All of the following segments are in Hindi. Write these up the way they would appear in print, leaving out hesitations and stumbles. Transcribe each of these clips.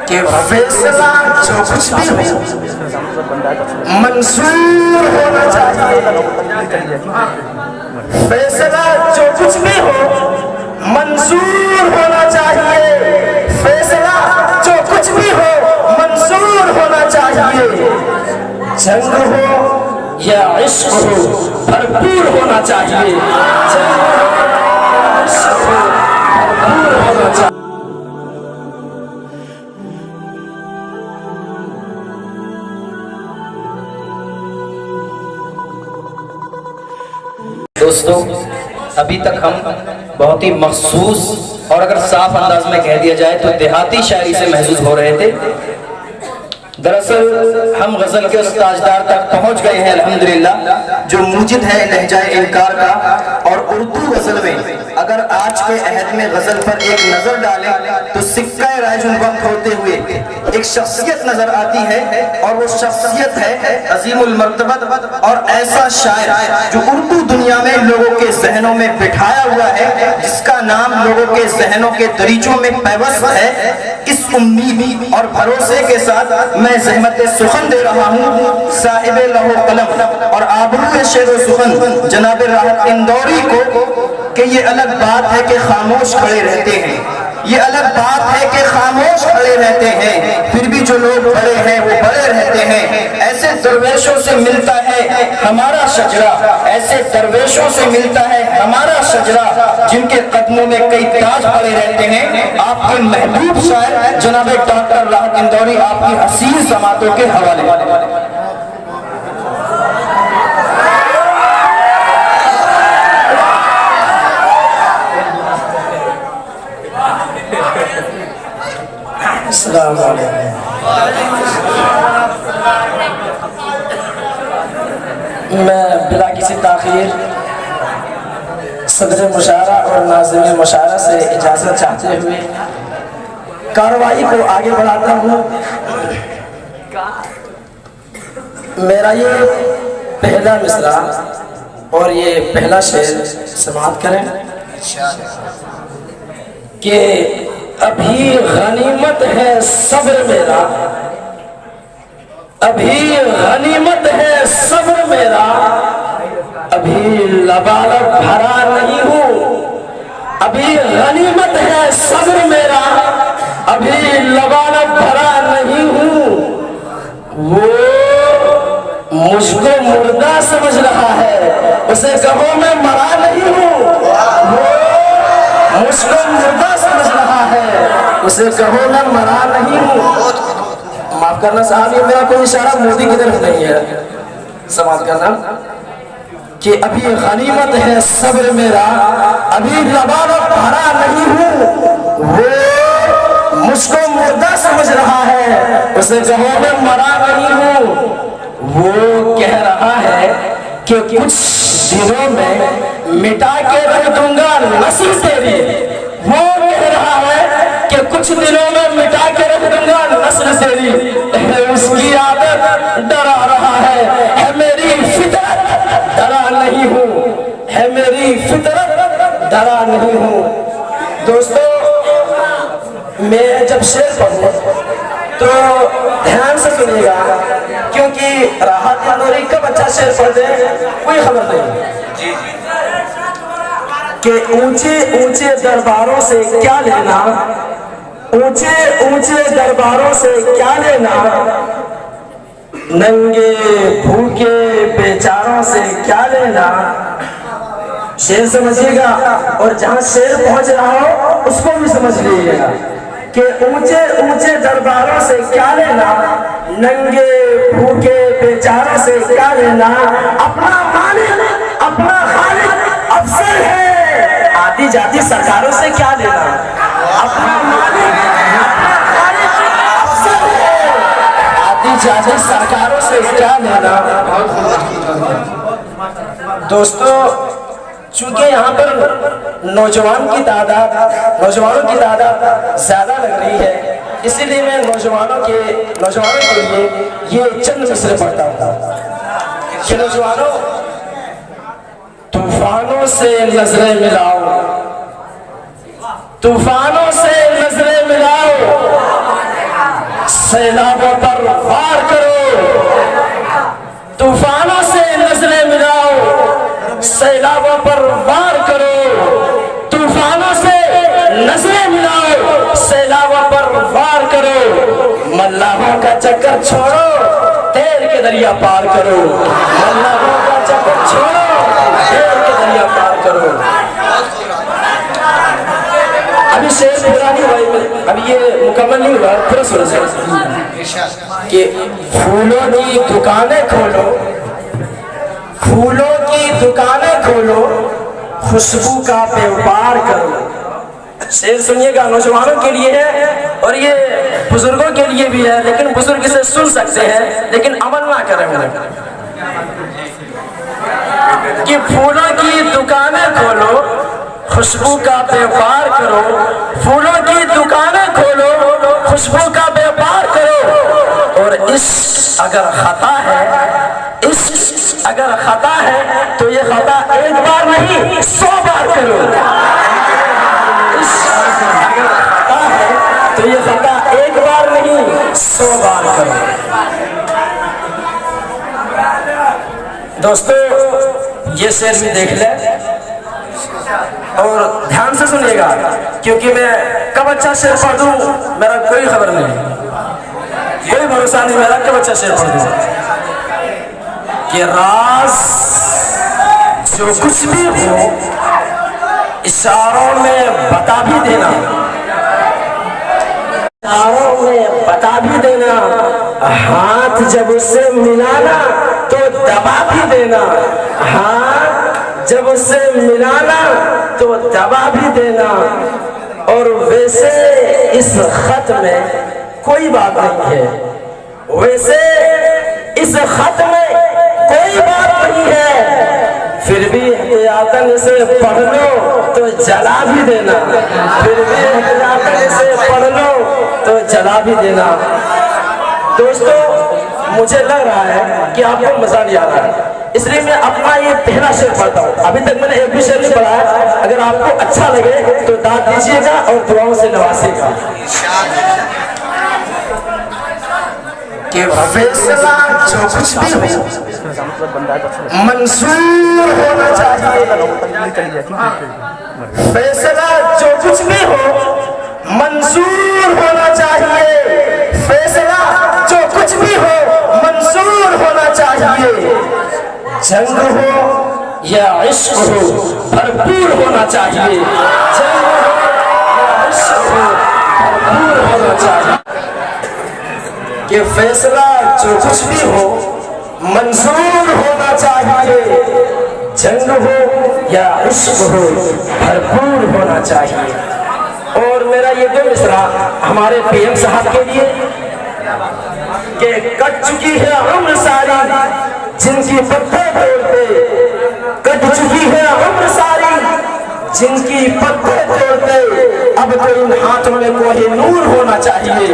कि फैसला जो कुछ भी हो मंसूर होना चाहिए। फैसला जो कुछ भी हो मंसूर होना चाहिए। फैसला जो कुछ भी हो मंसूर होना चाहिए। जंग हो या इश्क हो भरपूर होना चाहिए। जंग हो या इश्क हो भरपूर होना चाहिए। दोस्तों, अभी तक हम बहुत ही मखसूस और अगर साफ अंदाज में कह दिया जाए तो देहाती शायरी से महसूस हो रहे थे। दरअसल हम गजल के उस ताजदार तक पहुंच गए हैं अल्हम्दुलिल्लाह जो मूजिद है लहजाए इनकार का। और उर्दू गजल में अगर आज के अहद में गजल पर एक नजर डालें तो सिक्का राजुल वक्त होते हुए एक शख्सियत नजर आती है और वो शख्सियत है अजीमुल मर्तबत और ऐसा शायर जो उर्दू दुनिया में लोगों के जहनों में बिठाया हुआ है, जिसका नाम लोगों के जहनों के दरीचों में पैवस्त है। इस उम्मीद और भरोसे के साथ मैं ज़हमत सुखन दे रहा हूँ साहिब लहो कलम और आबरू शेर सुखन जनाब राहत इंदौरी को कि ये अलग बात है कि खामोश खड़े रहते हैं। ये अलग बात है कि खामोश खड़े रहते हैं, फिर भी जो लोग बड़े हैं वो बड़े रहते हैं। ऐसे दरवेशों से मिलता है हमारा शजरा, ऐसे दरवेशों से मिलता है हमारा शजरा, जिनके कदमों में कई ताज पड़े रहते हैं। आपके महबूब शायर जनाब डॉक्टर राहत इंदौरी आपकी हसीन समातों के हवाले। मैं बिला किसी ताखीर सदर मुशारा और नाज़िम मुशारा से इजाज़त चाहते हुए कार्रवाई को आगे बढ़ाता हूँ। मेरा ये पहला मिसरा और ये पहला शेर समाप्त करें कि अभी गनीमत है सब्र मेरा, अभी गनीमत है सब्र मेरा, अभी लबालब भरा नहीं हूँ। अभी गनीमत है सब्र मेरा, अभी लबालब भरा नहीं हूँ। वो मुझको मुर्दा समझ रहा है, उसे कहो मैं मरा नहीं हूँ। वो मुझको मुर्दा समझ रहा है, उसे कहो मैं मरा नहीं हूँ। माफ करना साहब, ये मेरा कोई इशारा मोदी की तरफ नहीं है। समाज करना कि अभी गनीमत है सब्र मेरा, अभी लबालब भरा नहीं हूँ। वो मुझको मुर्दा समझ रहा है, उसे कहो मैं मरा नहीं हूँ। वो कह रहा है कि कुछ दिनों में मिटा के रख दूंगा नस्ल तेरी। वो कह रहा है कि कुछ दिनों में मिटा के रख दूंगा नस्ल तेरी। उसकी आदत डरा रहा है मेरी फितरत डरा नहीं हूँ, है मेरी फितरत डरा नहीं हूँ। दोस्तों, मैं जब शेर पढ़ूं तो ध्यान से सुनिएगा, क्योंकि राहत इंदौरी कब अच्छा शेर पढ़ दे कोई खबर नहीं कि ऊंचे ऊंचे दरबारों से क्या लेना, ऊंचे ऊंचे दरबारों से क्या लेना, नंगे भूखे बेचारों से क्या लेना। शेर समझिएगा और जहां शेर पहुंच रहा हो उसको भी समझ लीजिएगा कि ऊंचे ऊंचे दरबारों से क्या लेना, नंगे भूखे बेचारों से क्या लेना। अपना मालिक अपना खालिक अफसर है, आती जाती सरकारों से क्या लेना। अपना मालिक अपना खालिक अफसर है, आती जाती सरकारों से क्या लेना। दोस्तों, चूंकि यहाँ पर नौजवानों की तादाद ज्यादा लग रही है, इसीलिए मैं नौजवानों के लिए ये चंद मिसरे पढ़ता हूँ कि नौजवानों, तूफानों से नजरें मिलाओ, तूफानों से नजरें मिलाओ, सैलाबों पर वार करो, तूफानों से नजरें मिलाओ, सैलाबों पर वार करो, तूफानों से नजरें मिलाओ, सैलाबों पर वार करो, मल्लाहों का चक्कर छोड़ो, तैर के दरिया पार करो, मल्लाहों का चक्कर छोड़ो, तैर के दरिया पार करो। अभी शेर पूरा नहीं हुआ, अभी ये मुकम्मल नहीं हुआ, पूरा सुनो कि फूलों की दुकानें खोलो, फूलों की दुकानें खोलो, खुशबू का व्यापार करो। शेर सुनिएगा, नौजवानों के लिए है और ये बुजुर्गों के लिए भी है, लेकिन बुजुर्ग इसे सुन सकते हैं लेकिन अमल ना करें। कि फूलों की दुकानें खोलो, खुशबू का व्यापार करो, फूलों की दुकानें खोलो, खुशबू का व्यापार करो। और इश्क अगर खता है, इश्क अगर खता है तो ये खता एक बार नहीं 100 बार करो। इश्क अगर खता है तो ये खता एक बार नहीं 100 बार करो। दोस्तों ये शेर भी देख ले और ध्यान से सुनिएगा, क्योंकि मैं कब अच्छा शेर पढ़ दूं मेरा कोई खबर नहीं, कोई भरोसा नहीं मेरा कब अच्छा शेर पढ़ दूं। कि राज जो कुछ भी हो इशारों में बता भी देना, इशारों में बता भी देना, हाथ जब उससे मिलाना तो दबा भी देना, हाथ जब उससे मिलाना तो दबा भी देना। और वैसे इस खत में कोई बात नहीं है, वैसे इस खत में कोई बात नहीं है, फिर भी एहतियातन इसे पढ़ लो तो जला भी देना, फिर भी एहतियातन इसे पढ़ लो तो जला भी देना। दोस्तों मुझे लग रहा है कि आपको मजा नहीं आ रहा है, इसलिए मैं अपना ये पहला शेर पढ़ता हूँ। अभी तक मैंने एक भी शेर नहीं पढ़ा है, अगर आपको अच्छा लगे तो दाद दीजिएगा और दुआओं से नवाजिएगा। कि फैसला जो कुछ भी हो मंसूर होना चाहिए, फैसला जो कुछ भी हो मंसूर होना चाहिए, फैसला जो कुछ भी हो मंसूर होना चाहिए। जंग हो या इश्क हो भरपूर होना चाहिए, जंग हो या इश्क हो भरपूर होना चाहिए। कि फैसला जो कुछ भी हो मंजूर होना चाहिए, जंग हो या इश्क हो भरपूर होना चाहिए। और मेरा ये दो मिसरा हमारे पीएम साहब के लिए कि कट चुकी है उम्र सारी जिनकी पत्ते तोड़ते, कट चुकी है उम्र सारी जिनकी पत्ते तोड़ते, अब तो इन हाथों में कोई नूर होना चाहिए,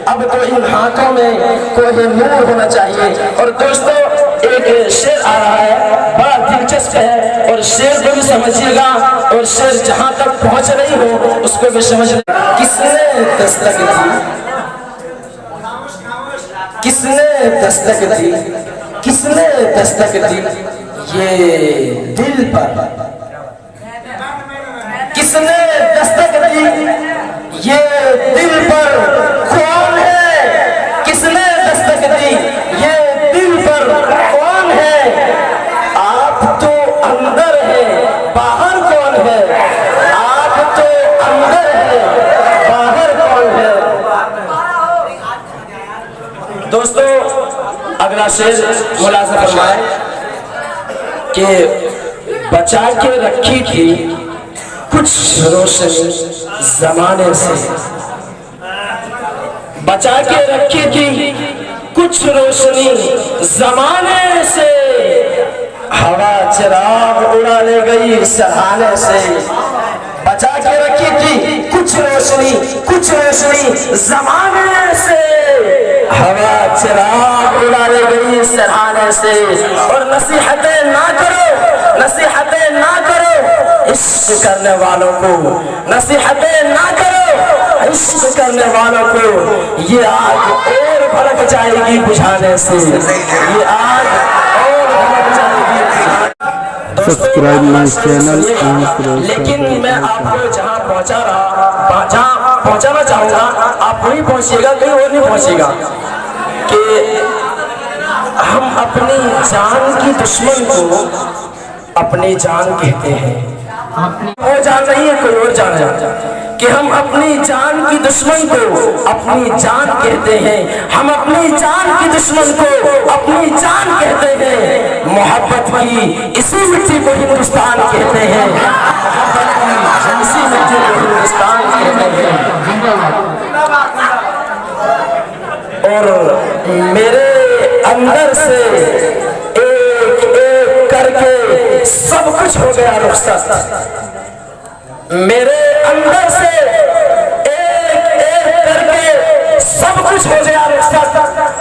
अब तो इन हाथों में कोई नूर होना चाहिए। और दोस्तों एक शेर आ रहा है, बड़ा दिलचस्प है और शेर को भी समझिएगा और शेर जहां तक पहुंच रही हो उसको भी समझना। किसने दस्तक दी, किसने दस्तक दी, किसने दस्तक दी ये दिल पर, किसने दस्तक दी ये दिल पर, कौन है किसने दस्तक दी ये दिल पर, कौन है? आप तो अंदर है बाहर कौन है, आप तो अंदर है बाहर कौन है। दोस्तों अगला शेर मुलाज़ा फरमाए कि बचा के रखी थी कुछ रोशनी जमाने से, बचा के रखी थी कुछ रोशनी जमाने से, हवा चिराग उड़ा ले गई सहाने से। बचा के रखी थी कुछ रोशनी जमाने से, हवा चिराग उड़ा ले गई सहाने से। और नसीहतें ना करो, नसीहतें ना करो इश्क करने वालों को, नसीहतें ना करो इश्क करने वालों को, ये आग धमक जाएगी बुझाने से, ये आग और धमक जाएगी। Subscribe my channel. लेकिन मैं आपको जहाँ पहुँचाना चाहूँगा आप वहीं पहुँचिएगा, कहीं और नहीं पहुँचेगा। कि हम अपनी जान की दुश्मन को अपनी जान कहते हैं, वो जान नहीं है कोई और जान है। कि हम अपनी जान की दुश्मन को अपनी जान कहते हैं, हम अपनी जान की दुश्मन को अपनी जान कहते हैं। मोहब्बत की इसी मिट्टी को हिंदुस्तान कहते हैं, इसी मिट्टी को हिंदुस्तान कहते हैं। और मेरे अंदर से एक एक करके सब कुछ हो गया रुखसत, मेरे अंदर से एक एक करके सब कुछ हो गया रुखसत।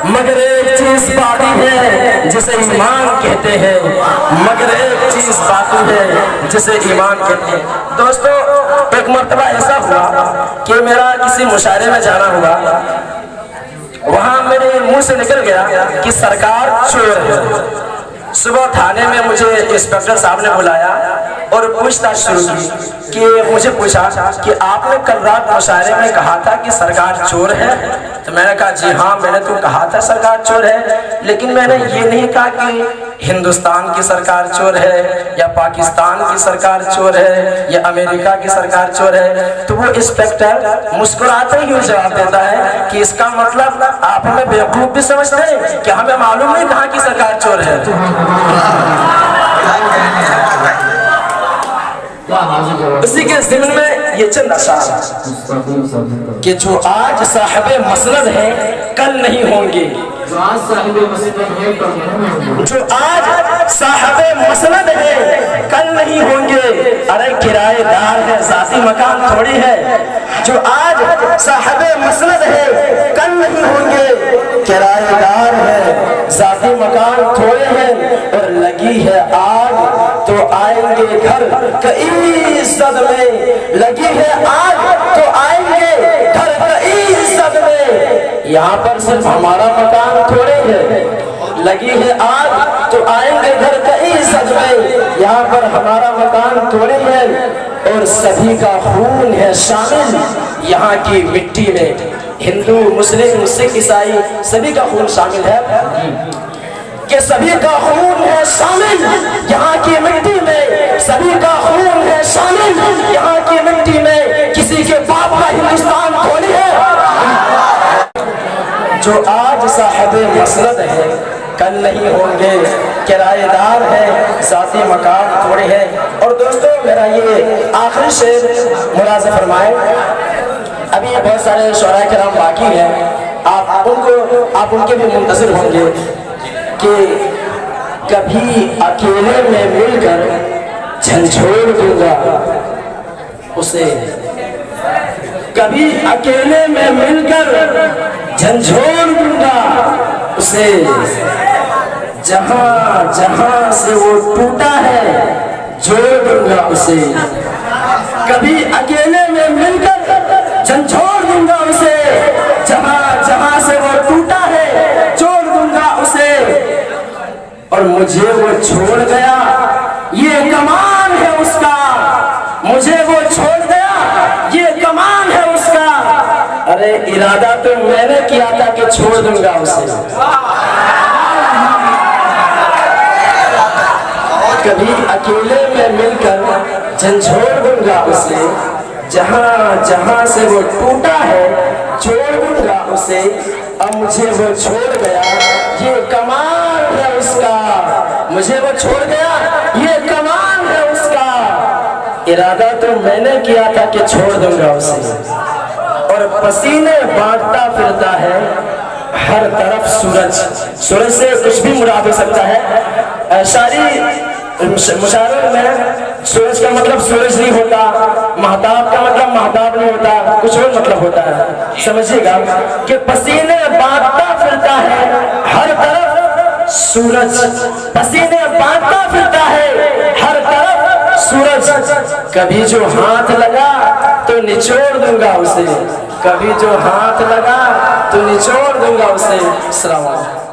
मगर एक चीज बाकी है जिसे ईमान कहते हैं, मगर एक चीज बाकी है जिसे ईमान कहते हैं। दोस्तों, एक मर्तबा ऐसा हुआ कि मेरा किसी मुशायरे में जाना हुआ, वहां मेरे मुंह से निकल गया कि सरकार चोर है। सुबह थाने में मुझे इंस्पेक्टर साहब ने बुलाया और पूछताछ शुरू की। कि मुझे पूछा कि आपने कल रात मुशायरे में कहा था कि सरकार चोर है। तो मैंने कहा जी हाँ, मैंने तो कहा था सरकार चोर है, लेकिन मैंने ये नहीं कहा कि हिंदुस्तान की सरकार चोर है या पाकिस्तान की सरकार चोर है या अमेरिका की सरकार चोर है। तो वो इंस्पेक्टर मुस्कुराते ही जवाब देता है कि इसका मतलब आप हमें बेवकूफ भी समझते हैं कि हमें मालूम नहीं कहाँ की सरकार चोर है। उसी के ज़िम्न में ये चंद अशार कि जो आज साहिबे मसनद है कल नहीं होंगे, जो आज साहिबे मसनद है कल नहीं होंगे। अरे किराएदार है, ज़ाती मकान थोड़ी है। जो आज साहिबे मसनद है कल नहीं होंगे, किराएदार है, ज़ाती मकान थोड़े हैं। और लगी है आग तो आएंगे घर कई इज्जत में, लगी है आग तो आएंगे घर कई इज्जत में। यहाँ पर सिर्फ हमारा मकान थोड़े है, लगी है आग तो आएंगे घर कई इज्जत में। यहाँ पर हमारा मकान थोड़े है और सभी का खून है शामिल यहाँ की मिट्टी में। हिंदू, मुस्लिम, सिख, ईसाई सभी का खून शामिल है, कि सभी का खून है शामिल यहाँ की मिट्टी में, सभी का खून है शामिल यहाँ की मिट्टी में। किसी के बाप का हिंदुस्तान थोड़ी है। जो आज साहिबे मसनद है कल नहीं होंगे, किराएदार है, ज़ाती मकान थोड़े हैं। और दोस्तों, मेरा ये आखिरी शेर मुलाज़ा फरमाए। अभी बहुत सारे शुरा किराम बाकी हैं, आप उनके भी मुंतज़िर होंगे कि कभी अकेले में मिलकर झंझोड़ दूंगा उसे, कभी अकेले में मिलकर झंझोड़ दूंगा उसे। जहां जहां से वो टूटा है जोड़ दूंगा उसे, कभी अकेले में मिलकर झंझोड़ दूंगा उसे। जहां जहां से वो टूटा है जोड़ दूंगा उसे। और मुझे वो छोड़ गया ये कमाल है उसका, मुझे वो छोड़ गया ये कमाल है उसका। अरे इरादा तो मैंने किया था कि छोड़ दूंगा उसे। कभी अकेले में मिलकर झंझोड़ दूंगा उसे, जहां जहां से वो टूटा है छोड़ दूंगा उसे। अब मुझे वो छोड़ गया ये कमाल है उसका, मुझे वो छोड़ गया ये कमाल है उसका। इरादा तो मैंने किया था कि छोड़ दूंगा उसे। और पसीने बांटता फिरता है हर तरफ सूरज, सूरज से कुछ भी मुराद हो सकता है। सारी मुशायरों में सूरज का मतलब सूरज नहीं होता, महताब का मतलब महताब नहीं होता, कुछ और मतलब होता है। समझिएगा कि पसीने बांटता फिरता है हर तरफ सूरज, पसीने बांटता फिरता है हर तरफ सूरज। कभी जो हाथ लगा तो निचोड़ दूंगा उसे, कभी जो हाथ लगा तो निचोड़ दूंगा उसे। अस्सलाम वालेकुम।